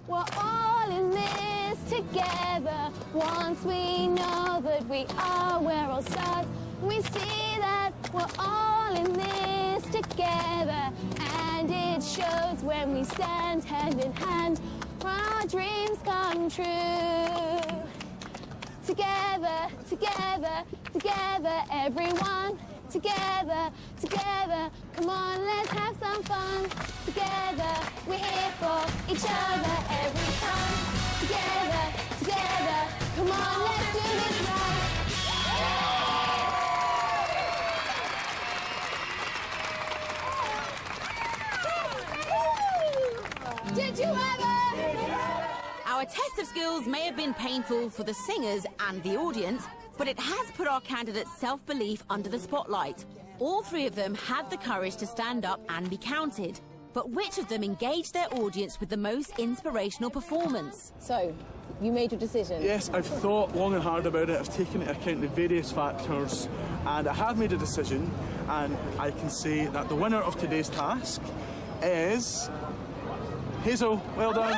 we're all in this together. Once we know that we are, we're all stars. We see that we're all in this together, and it shows when we stand hand in hand for our dreams come true. Together, together, together, everyone. Together, together, come on, let's have some fun. Together, we're here for each other every time. Together, together, come on, let's do this right. Did you ever? Our test of skills may have been painful for the singers and the audience, but it has put our candidates' self-belief under the spotlight. All three of them had the courage to stand up and be counted. But which of them engaged their audience with the most inspirational performance? So, you made your decision? Yes, I've thought long and hard about it. I've taken into account the various factors, and I have made a decision, and I can say that the winner of today's task is Hazel. Well done.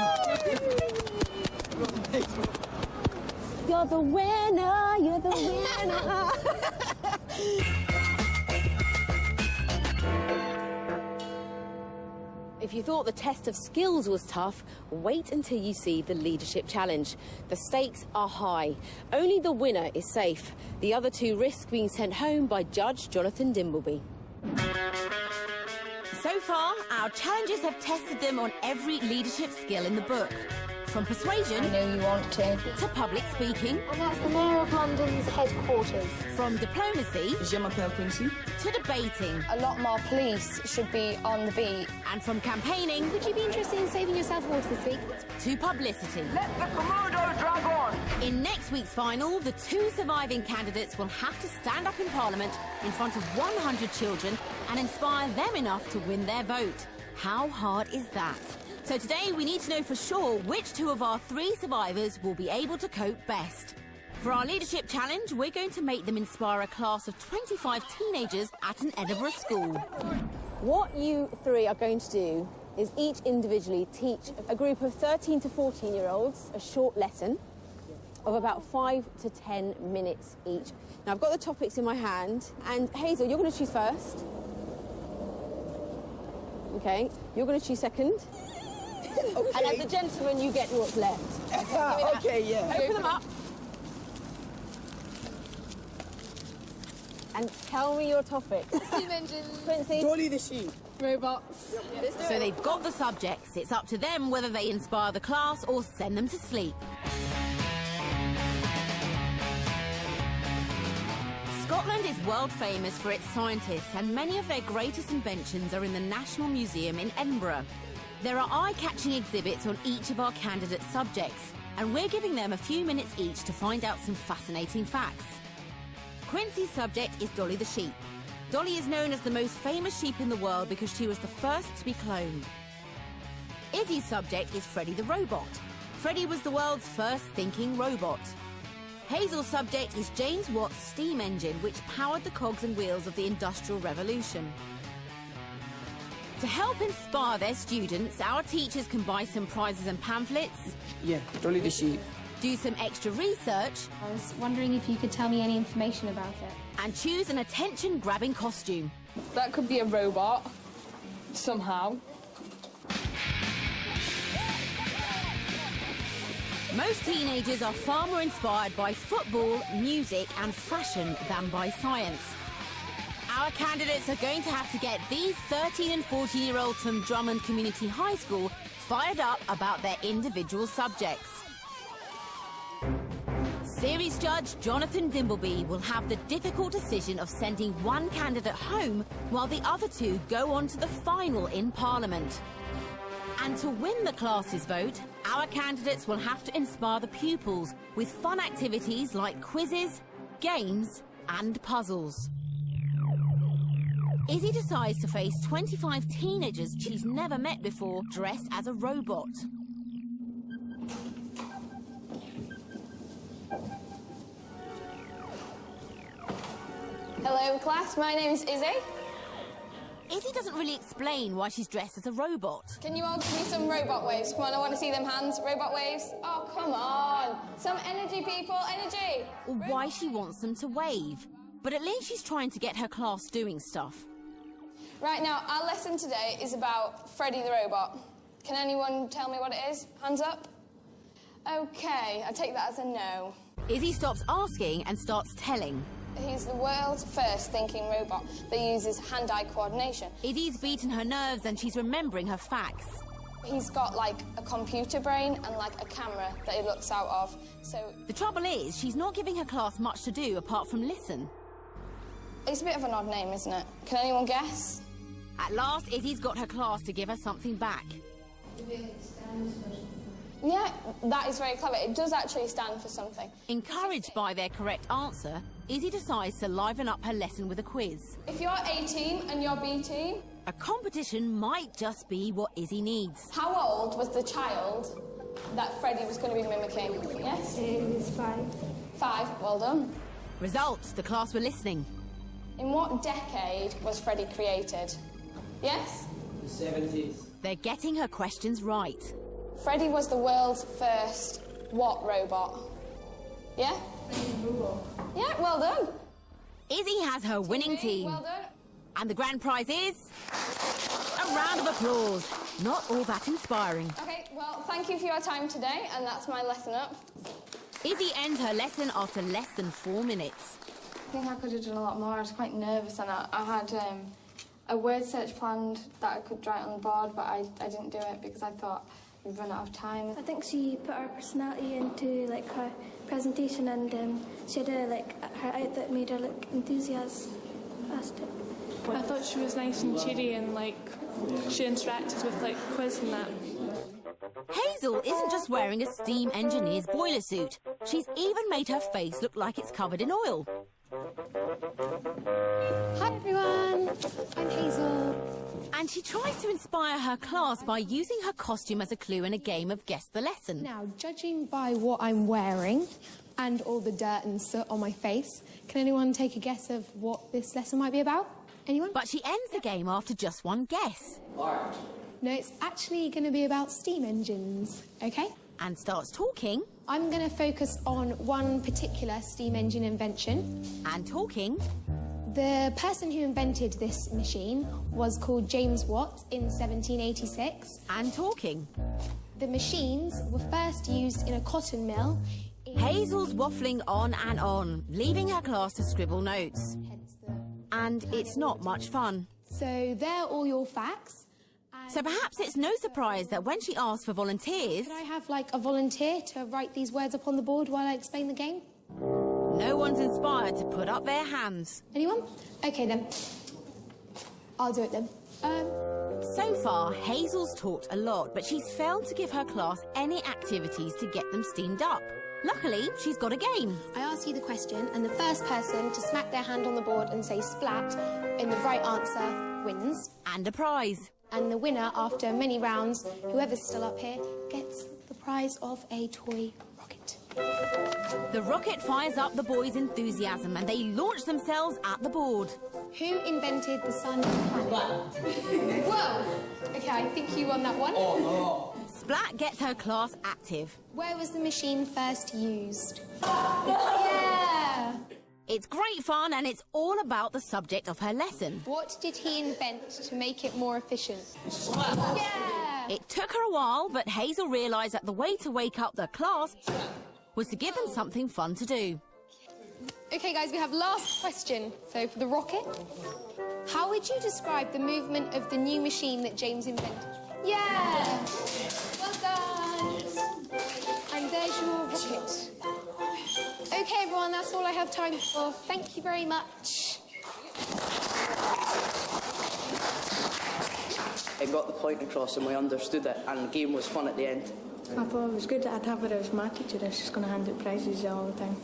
You're the winner, you're the winner. If you thought the test of skills was tough, wait until you see the leadership challenge. The stakes are high. Only the winner is safe. The other two risk being sent home by Judge Jonathan Dimbleby. So far, our challenges have tested them on every leadership skill in the book. From persuasion... I know you want to. ...to public speaking... And that's the Mayor of London's headquarters. From diplomacy... Je m'appelle Quincy. ...to debating... A lot more police should be on the beat. And from campaigning... Would you be interested in saving yourself awards this week? ...to publicity. Let the Komodo drag on! In next week's final, the two surviving candidates will have to stand up in Parliament in front of 100 children and inspire them enough to win their vote. How hard is that? So today we need to know for sure which two of our three survivors will be able to cope best. For our leadership challenge, we're going to make them inspire a class of 25 teenagers at an Edinburgh school. What you three are going to do is each individually teach a group of 13 to 14-year-olds a short lesson of about 5 to 10 minutes each. Now, I've got the topics in my hand, and Hazel, you're going to choose first. OK, you're going to choose second. Okay. And as the gentleman, you get what's left. Okay, yeah. Open them up. And tell me your topic. Steam engines. Quincy. Dolly the sheep. Robots. So they've got the subjects. It's up to them whether they inspire the class or send them to sleep. Scotland is world famous for its scientists, and many of their greatest inventions are in the National Museum in Edinburgh. There are eye-catching exhibits on each of our candidate subjects, and we're giving them a few minutes each to find out some fascinating facts. Quincy's subject is Dolly the sheep. Dolly is known as the most famous sheep in the world because she was the first to be cloned. Izzy's subject is Freddy the robot. Freddy was the world's first thinking robot. Hazel's subject is James Watt's steam engine, which powered the cogs and wheels of the Industrial Revolution. To help inspire their students, our teachers can buy some prizes and pamphlets. Yeah, Dolly the sheep. Do some extra research. I was wondering if you could tell me any information about it. And choose an attention-grabbing costume. That could be a robot, somehow. Most teenagers are far more inspired by football, music and fashion than by science. Our candidates are going to have to get these 13 and 14-year-olds from Drummond Community High School fired up about their individual subjects. Series judge Jonathan Dimbleby will have the difficult decision of sending one candidate home while the other two go on to the final in Parliament. And to win the class's vote, our candidates will have to inspire the pupils with fun activities like quizzes, games and puzzles. Izzy decides to face 25 teenagers she's never met before, dressed as a robot. Hello, class. My name is Izzy. Izzy doesn't really explain why she's dressed as a robot. Can you all give me some robot waves? Come on, I want to see them hands. Robot waves. Oh, come on. Some energy, people. Energy. Or why she wants them to wave. But at least she's trying to get her class doing stuff. Right, now, our lesson today is about Freddy the robot. Can anyone tell me what it is? Hands up. OK, I take that as a no. Izzy stops asking and starts telling. He's the world's first thinking robot that uses hand-eye coordination. Izzy's beaten her nerves and she's remembering her facts. He's got, like, a computer brain and, like, a camera that he looks out of, so... The trouble is, she's not giving her class much to do apart from listen. It's a bit of an odd name, isn't it? Can anyone guess? At last, Izzy's got her class to give her something back. Yeah, that is very clever. It does actually stand for something. Encouraged by their correct answer, Izzy decides to liven up her lesson with a quiz. If you're A team and you're B team... A competition might just be what Izzy needs. How old was the child that Freddy was going to be mimicking? Yes? It was 5. 5, well done. Results, the class were listening. In what decade was Freddy created? Yes? The 70s. They're getting her questions right. Freddy was the world's first what robot? Yeah? Yeah, well done. Izzy has her winning team. Well done. And the grand prize is... a round of applause. Not all that inspiring. OK, well, thank you for your time today, and that's my lesson up. Izzy ends her lesson after less than 4 minutes. I think I could have done a lot more. I was quite nervous, and I had a word search planned that I could write on the board, but I didn't do it because I thought we'd run out of time. I think she put her personality into like her presentation, and she had her outfit made her look enthusiastic. I thought she was nice and cheery and, like, she interacted with, like, quiz and that. Hazel isn't just wearing a steam engineer's boiler suit. She's even made her face look like it's covered in oil. Hi everyone, I'm Hazel. And she tries to inspire her class by using her costume as a clue in a game of Guess the Lesson. Now, judging by what I'm wearing and all the dirt and soot on my face, can anyone take a guess of what this lesson might be about? Anyone? But she ends the game after just one guess. Art. No, it's actually going to be about steam engines, OK? And starts talking. I'm going to focus on one particular steam engine invention. And talking. The person who invented this machine was called James Watt in 1786. And talking. The machines were first used in a cotton mill. Hazel's waffling on, leaving her class to scribble notes. And it's not much fun. So they're all your facts. So perhaps it's no surprise that when she asks for volunteers... Could I have, like, a volunteer to write these words up on the board while I explain the game? No one's inspired to put up their hands. Anyone? OK, then. I'll do it, then. So far, Hazel's talked a lot, but she's failed to give her class any activities to get them steamed up. Luckily, she's got a game. I ask you the question, and the first person to smack their hand on the board and say splat in the right answer wins. And a prize. And the winner, after many rounds, whoever's still up here, gets the prize of a toy rocket. The rocket fires up the boys' enthusiasm and they launch themselves at the board. Who invented the sun and planet? Whoa! OK, I think you won that one. Oh, no. Splat gets her class active. Where was the machine first used? Yeah! It's great fun and it's all about the subject of her lesson. What did he invent to make it more efficient? Yeah! It took her a while, but Hazel realised that the way to wake up the class was to give them something fun to do. OK, guys, we have last question. So, for the rocket, how would you describe the movement of the new machine that James invented? Yeah! Well done! And there's your rocket. OK, everyone, that's all I have time for. Thank you very much. It got the point across and we understood it, and the game was fun at the end. I thought it was good that I'd have her as my teacher. She's going to hand out prizes all the time.